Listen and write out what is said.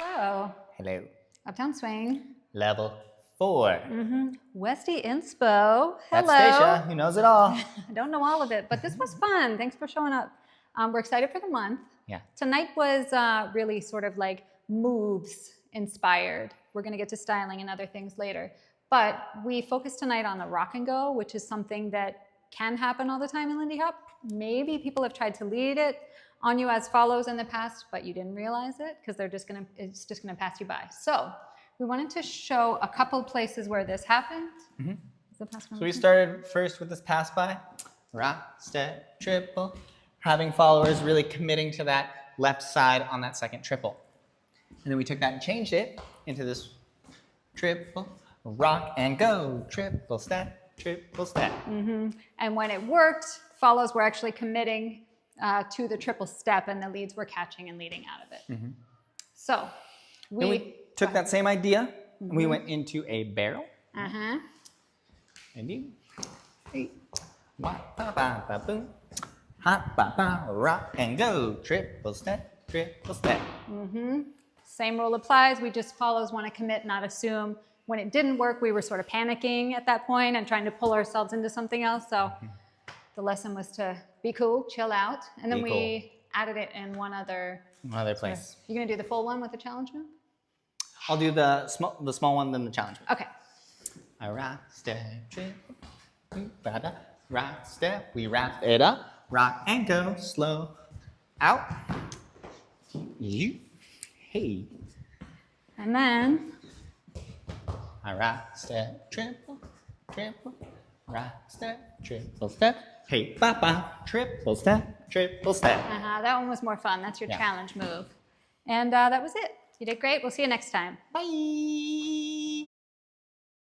Hello. Hello. Uptown Swing. Level 4. Westy Inspo. Hello. That's Stacia, who knows it all. I don't know all of it, but this was fun. Thanks for showing up. We're excited for the month. Yeah. Tonight was really sort of like moves inspired. We're going to get to styling and other things later. But we focused tonight on the rock and go, which is something that can happen all the time in Lindy Hop. Maybe people have tried to lead it on you as follows in the past, but you didn't realize it because it's just gonna pass you by. So we wanted to show a couple places where this happened. So we started first with this pass by, rock, step, triple, having followers really committing to that left side on that second triple. And then we took that and changed it into this triple, rock and go, triple step, triple step. And when it worked, follows were actually committing to the triple step, and the leads were catching and leading out of it. So we took that same idea and we went into a barrel. And you, hey, ba ba ba ba boom, hop ba ba rock and go, triple step, triple step. Same rule applies. We just follows want to commit, not assume. When it didn't work, we were sort of panicking at that point and trying to pull ourselves into something else. So the lesson was to be cool, chill out, and then we added it in one other place. You're gonna do the full one with the challenge move? I'll do the small one, then the challenge move. Okay. A rock, step, triple, rock, step, we wrap it up, rock and go, slow, out, you, hey. And then A rock, step, triple, triple, rock, step, triple step, hey, ba ba, triple step, triple step. that one was more fun. That's your Yeah. challenge move. And that was it. You did great. We'll see you next time. Bye.